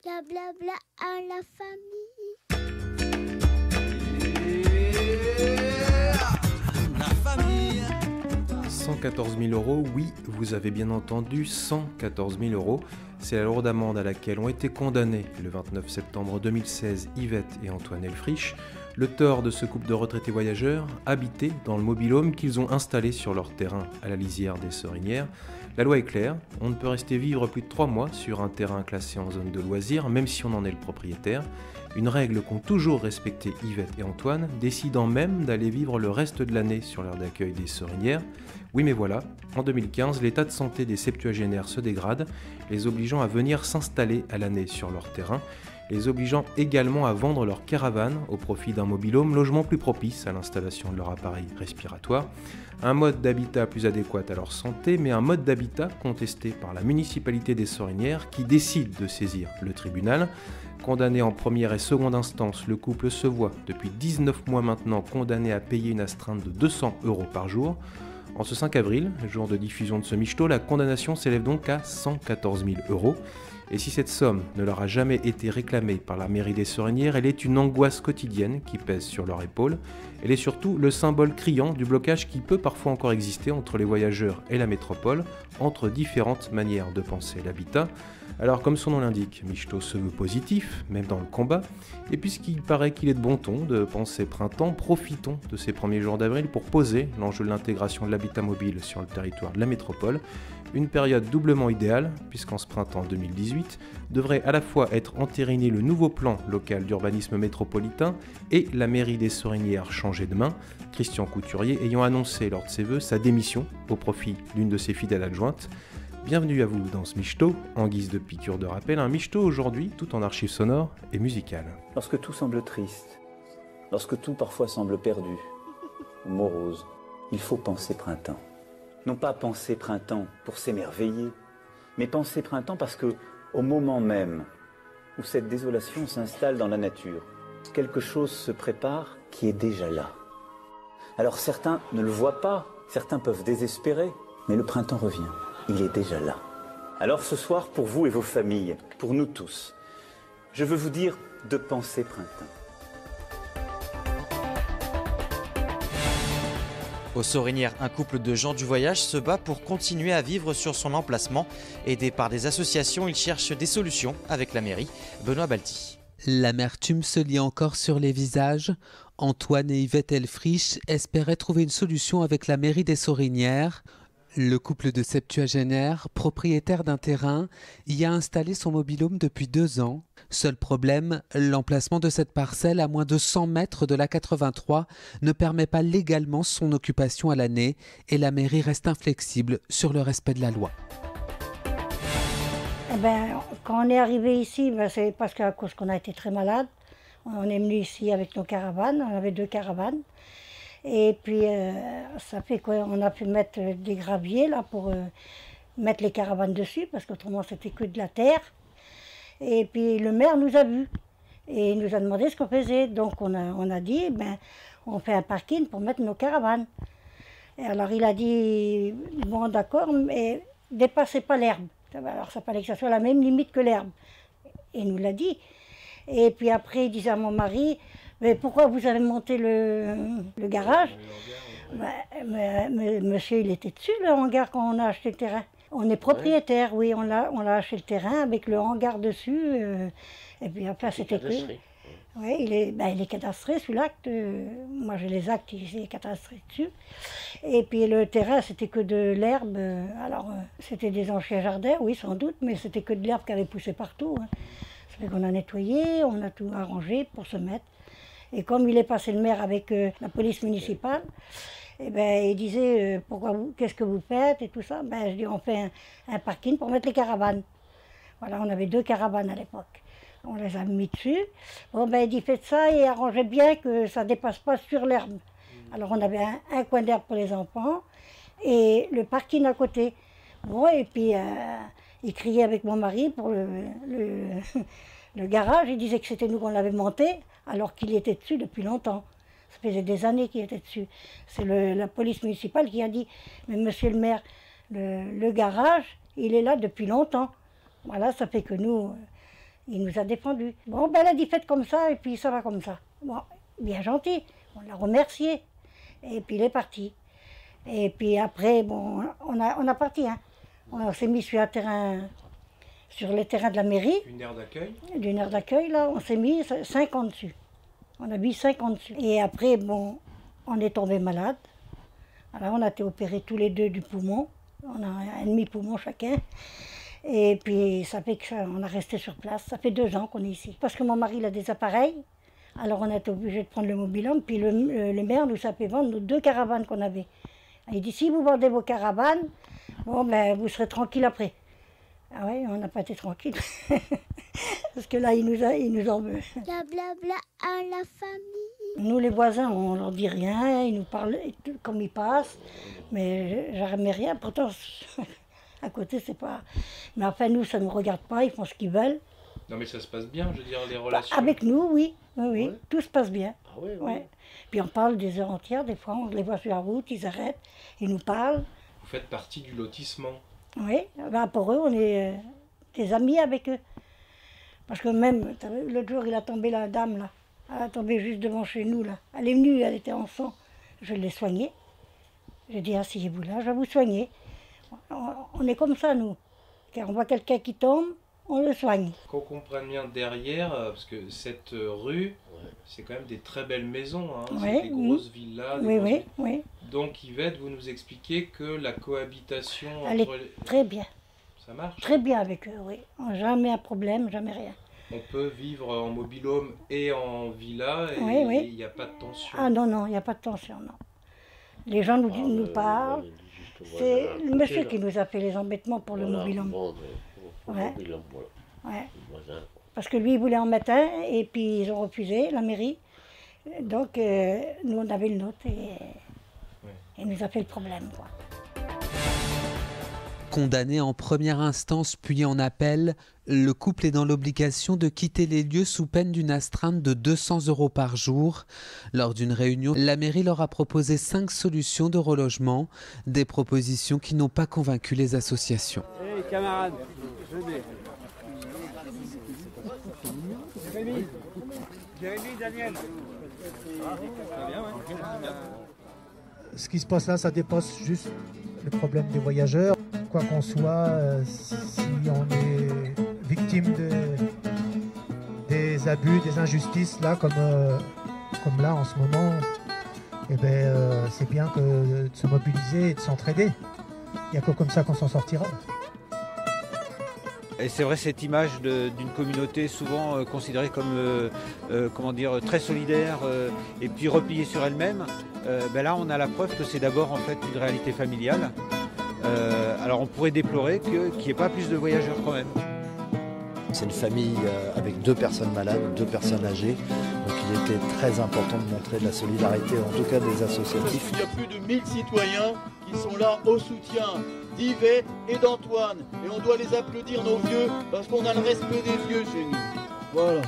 Blablabla à la famille. La famille. 114 000 €, oui, vous avez bien entendu, 114 000 €. C'est la lourde amende à laquelle ont été condamnés le 29 septembre 2016 Yvette et Antoine Elfrich, le tort de ce couple de retraités voyageurs habités dans le mobil-home qu'ils ont installé sur leur terrain à la lisière des Sorinières. La loi est claire, on ne peut rester vivre plus de 3 mois sur un terrain classé en zone de loisirs, même si on en est le propriétaire. Une règle qu'ont toujours respectée Yvette et Antoine, décidant même d'aller vivre le reste de l'année sur l'aire d'accueil des Sorinières. Oui mais voilà, en 2015, l'état de santé des septuagénaires se dégrade, les obligeant à venir s'installer à l'année sur leur terrain, les obligeant également à vendre leur caravane au profit d'un mobil-home, logement plus propice à l'installation de leur appareil respiratoire, un mode d'habitat plus adéquat à leur santé, mais un mode d'habitat contesté par la municipalité des Sorinières qui décide de saisir le tribunal. Condamné en première et seconde instance, le couple se voit depuis 19 mois maintenant condamné à payer une astreinte de 200 € par jour. En ce 5 avril, jour de diffusion de ce michto, la condamnation s'élève donc à 114 000 €. Et si cette somme ne leur a jamais été réclamée par la mairie des Sorinières, elle est une angoisse quotidienne qui pèse sur leur épaule. Elle est surtout le symbole criant du blocage qui peut parfois encore exister entre les voyageurs et la métropole, entre différentes manières de penser l'habitat. Alors comme son nom l'indique, Michto se veut positif, même dans le combat, et puisqu'il paraît qu'il est de bon ton de penser printemps, profitons de ces premiers jours d'avril pour poser l'enjeu de l'intégration de l'habitat mobile sur le territoire de la métropole, une période doublement idéale, puisqu'en ce printemps 2018 devrait à la fois être entériné le nouveau plan local d'urbanisme métropolitain et la mairie des Sorinières changer de main, Christian Couturier ayant annoncé lors de ses vœux sa démission au profit d'une de ses fidèles adjointes. Bienvenue à vous dans ce michto, en guise de piqûre de rappel, un michto aujourd'hui tout en archives sonores et musicales. Lorsque tout semble triste, lorsque tout parfois semble perdu ou morose, il faut penser printemps. Non pas penser printemps pour s'émerveiller, mais penser printemps parce que, au moment même où cette désolation s'installe dans la nature, quelque chose se prépare qui est déjà là. Alors certains ne le voient pas, certains peuvent désespérer, mais le printemps revient. Il est déjà là. Alors ce soir, pour vous et vos familles, pour nous tous, je veux vous dire de penser printemps. Aux Sorinières, un couple de gens du voyage se bat pour continuer à vivre sur son emplacement. Aidé par des associations, ils cherchent des solutions avec la mairie. Benoît Balti. L'amertume se lit encore sur les visages. Antoine et Yvette Elfrich espéraient trouver une solution avec la mairie des Sorinières. Le couple de septuagénaires, propriétaire d'un terrain, y a installé son mobil-home depuis 2 ans. Seul problème, l'emplacement de cette parcelle à moins de 100 mètres de l'A83 ne permet pas légalement son occupation à l'année et la mairie reste inflexible sur le respect de la loi. Quand on est arrivé ici, c'est parce qu'à cause qu'on a été très malade. On est venu ici avec nos caravanes, on avait 2 caravanes. Et puis, ça fait quoi? On a pu mettre des graviers là pour mettre les caravanes dessus, parce qu'autrement c'était que de la terre. Et puis le maire nous a vus et il nous a demandé ce qu'on faisait. Donc on a dit, on fait un parking pour mettre nos caravanes. Et alors il a dit, bon d'accord, mais dépassez pas l'herbe. Alors ça fallait que ça soit la même limite que l'herbe. Et il nous l'a dit. Et puis après il disait à mon mari, mais pourquoi vous avez monté le garage? Monsieur, il était dessus, le hangar, quand on a acheté le terrain. On est propriétaire, oui, on a acheté le terrain avec le hangar dessus. Et puis après, c'était que... Oui, il est cadastré sous l'acte. Moi, j'ai les actes, il est cadastré dessus. Et puis le terrain, c'était que de l'herbe. Alors, c'était des anciens jardins, oui, sans doute, mais c'était que de l'herbe qui avait poussé partout. Ça fait qu'on a nettoyé, on a tout arrangé pour se mettre. Et comme il est passé le maire avec la police municipale, il disait qu'est-ce que vous faites et tout ça. Je dis on fait un parking pour mettre les caravanes. Voilà, on avait 2 caravanes à l'époque. On les a mis dessus. Bon il dit faites ça et arrangez bien que ça ne dépasse pas sur l'herbe. Alors on avait un coin d'herbe pour les enfants et le parking à côté. Bon et puis il criait avec mon mari pour le garage. Il disait que c'était nous qu'on l'avait monté alors qu'il était dessus depuis longtemps. Ça faisait des années qu'il était dessus. C'est la police municipale qui a dit « Mais monsieur le maire, le garage, il est là depuis longtemps. » Voilà, ça fait que nous, Il nous a défendus. Bon, ben elle a dit faites comme ça et puis ça va comme ça. Bon, bien gentil, on l'a remercié. Et puis il est parti. Et puis après, bon, on a parti. Hein. On s'est mis sur les terrains de la mairie. Une aire d'accueil. D'une aire d'accueil, là, on s'est mis 50 dessus. On a mis 50 dessus. Et après, bon, on est tombé malade. Alors on a été opérés tous les deux du poumon. On a un demi-poumon chacun. Et puis ça fait qu'on a resté sur place. Ça fait 2 ans qu'on est ici. Parce que mon mari il a des appareils. Alors on a été obligé de prendre le mobil-home. Puis le maire nous a fait vendre nos 2 caravanes qu'on avait. Il dit si vous vendez vos caravanes, bon ben vous serez tranquille après. Ah oui, on n'a pas été tranquille. Parce que là il nous en veut. Blablabla à la famille. Nous les voisins, on leur dit rien, ils nous parlent comme ils passent. Mais jamais rien. Pourtant à côté c'est pas. Mais enfin nous ça ne nous regarde pas, ils font ce qu'ils veulent. Non mais ça se passe bien, je veux dire, les relations. Avec nous, oui, oui, Ouais. tout se passe bien. Ah ouais, Ouais. Puis on parle des heures entières, des fois on les voit sur la route, ils arrêtent, ils nous parlent. Vous faites partie du lotissement. Oui, ben pour eux, on est des amis avec eux. Parce que même, l'autre jour, il a tombé la dame, là. Elle a tombé juste devant chez nous, là. Elle est venue, elle était en sang. Je l'ai soignée. J'ai dit, asseyez-vous là, je vais vous soigner. On est comme ça, nous. Quand on voit quelqu'un qui tombe, on le soigne. Qu'on comprenne bien derrière, parce que cette rue, c'est quand même des très belles maisons, hein. Ouais, C'est des grosses villas. Des Oui, grosses oui, villes. oui. Donc Yvette, vous nous expliquez que la cohabitation Elle entre est très bien. ça marche. Très bien avec eux, oui. Jamais un problème, jamais rien. On peut vivre en mobil-home et en villa et Oui, oui. il n'y a pas de tension. Ah non, non, il n'y a pas de tension, non. Les gens nous parlent. Juste C'est voisin à le côté, monsieur là. qui nous a fait les embêtements pour le Voilà, mobil-home. bon, pour le Ouais. mobil-home, voilà. Ouais. Le voisin. Parce que lui, il voulait en mettre un, et puis ils ont refusé, la mairie. Donc, nous, on avait le nôtre, et il nous a fait le problème, quoi. Condamné en première instance puis en appel, le couple est dans l'obligation de quitter les lieux sous peine d'une astreinte de 200 € par jour. Lors d'une réunion, la mairie leur a proposé 5 solutions de relogement, des propositions qui n'ont pas convaincu les associations. Hey camarades, venez. Jérémy, Daniel. Ce qui se passe là, ça dépasse juste le problème des voyageurs. Quoi qu'on soit, si on est victime des abus, des injustices, là, comme là en ce moment, eh ben, c'est bien de se mobiliser et de s'entraider. Il n'y a que comme ça qu'on s'en sortira. Et c'est vrai, cette image d'une communauté souvent considérée comme très solidaire et puis repliée sur elle-même, là on a la preuve que c'est d'abord en fait une réalité familiale. Alors on pourrait déplorer qu'il n'y ait pas plus de voyageurs quand même. C'est une famille avec 2 personnes malades, 2 personnes âgées. Donc il était très important de montrer de la solidarité, en tout cas des associatifs. Il y a plus de 1000 citoyens qui sont là au soutien d'Yvette et d'Antoine. Et on doit les applaudir, nos vieux, parce qu'on a le respect des vieux chez nous. Voilà.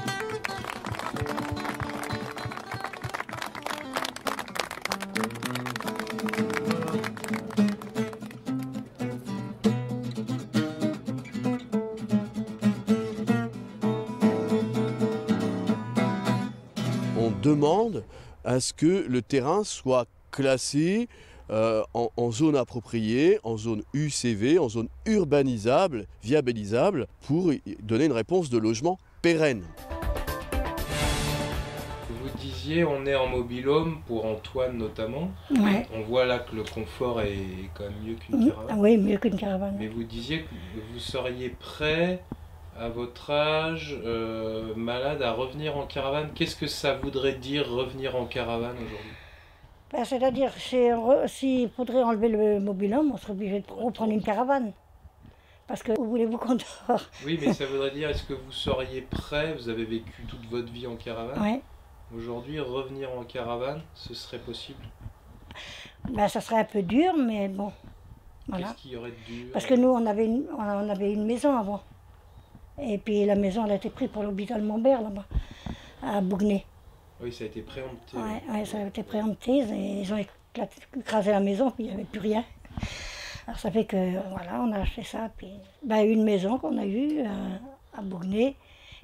On demande à ce que le terrain soit classé en zone appropriée, en zone UCV, en zone urbanisable, viabilisable, pour donner une réponse de logement pérenne. Vous disiez, on est en mobil-home pour Antoine notamment. Ouais. On voit là que le confort est quand même mieux qu'une caravane. Oui, mieux qu'une caravane. Mais vous disiez que vous seriez prêt, à votre âge, malade, à revenir en caravane. Qu'est-ce que ça voudrait dire revenir en caravane aujourd'hui? Ben, c'est-à-dire, s'il faudrait enlever le mobil-home, on serait obligé de reprendre une caravane. Parce que où voulez-vous qu'on dort? Oui, mais ça voudrait dire, est-ce que vous seriez prêt, vous avez vécu toute votre vie en caravane, Ouais. aujourd'hui revenir en caravane, ce serait possible? Ben, ça serait un peu dur, mais bon, voilà. Qu'est-ce qu'il y aurait de dur? Parce que nous, on avait une maison avant. Et puis la maison, elle a été prise pour l'hôpital Montbert, là-bas, à Bougnay. Oui, ça a été préempté. Ouais, ça a été préempté, et ils ont écrasé la maison, puis il n'y avait plus rien. Alors ça fait que, voilà, on a acheté ça, puis une maison qu'on a eue à Bougnay,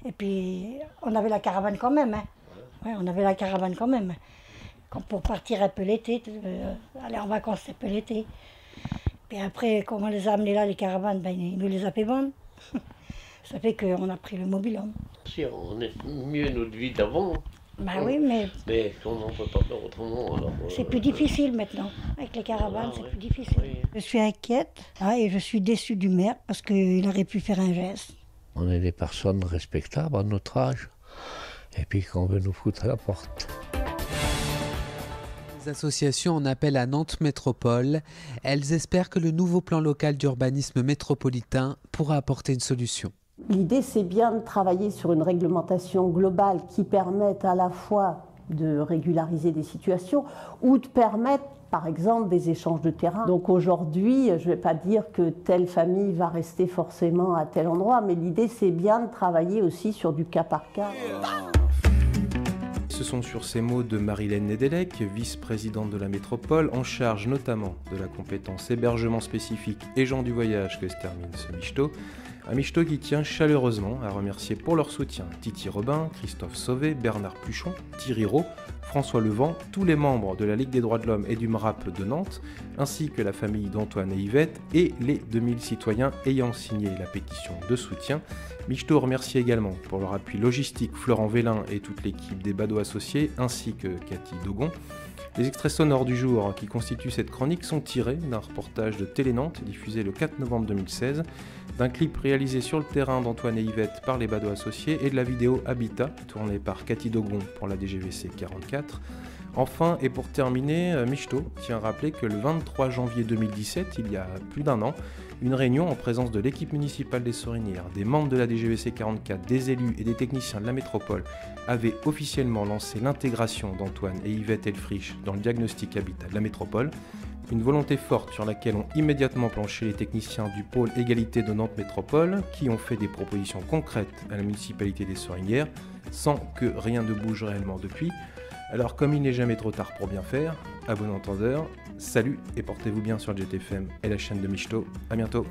Et puis, on avait la caravane quand même. Hein. Ouais, on avait la caravane quand même. Pour partir un peu l'été, aller en vacances un peu l'été. Puis après, quand on les a amenés là, les caravanes, ben, ils nous les a fait vendre. Ça fait qu'on a pris le mobil-home. Si, on est mieux notre vie d'avant. Bah oui, mais on n'en peut pas faire autrement. C'est plus difficile maintenant. Avec les caravanes, c'est plus difficile. Oui. Je suis inquiète et je suis déçue du maire parce qu'il aurait pu faire un geste. On est des personnes respectables à notre âge. Et puis qu'on veut nous foutre à la porte. Les associations en appellent à Nantes Métropole. Elles espèrent que le nouveau plan local d'urbanisme métropolitain pourra apporter une solution. L'idée, c'est bien de travailler sur une réglementation globale qui permette à la fois de régulariser des situations ou de permettre, par exemple, des échanges de terrain. Donc aujourd'hui, je ne vais pas dire que telle famille va rester forcément à tel endroit, mais l'idée, c'est bien de travailler aussi sur du cas par cas. Ce sont sur ces mots de Marilène Nedelec, vice-présidente de la métropole, en charge notamment de la compétence hébergement spécifique et gens du voyage que se termine ce michto. Un michto qui tient chaleureusement à remercier pour leur soutien Titi Robin, Christophe Sauvé, Bernard Pluchon, Thierry Rault, François Levent, tous les membres de la Ligue des droits de l'homme et du MRAP de Nantes, ainsi que la famille d'Antoine et Yvette et les 2000 citoyens ayant signé la pétition de soutien. Michto remercie également pour leur appui logistique Florent Vélin et toute l'équipe des badauds associés, ainsi que Cathy Dogon. Les extraits sonores du jour qui constituent cette chronique sont tirés d'un reportage de Télé Nantes diffusé le 4 novembre 2016, d'un clip réalisé sur le terrain d'Antoine et Yvette par les badauds associés et de la vidéo Habitat tournée par Cathy Dogon pour la DGVC 44. Enfin, et pour terminer, Michto tient à rappeler que le 23 janvier 2017, il y a plus d'un an, une réunion en présence de l'équipe municipale des Sorinières, des membres de la DGVC 44, des élus et des techniciens de la métropole avait officiellement lancé l'intégration d'Antoine et Yvette Elfrich dans le diagnostic habitat de la métropole. Une volonté forte sur laquelle ont immédiatement planché les techniciens du pôle égalité de Nantes Métropole qui ont fait des propositions concrètes à la municipalité des Sorinières sans que rien ne bouge réellement depuis. Alors comme il n'est jamais trop tard pour bien faire, à bon entendeur, salut et portez-vous bien sur JTFM et la chaîne de Michto. À bientôt.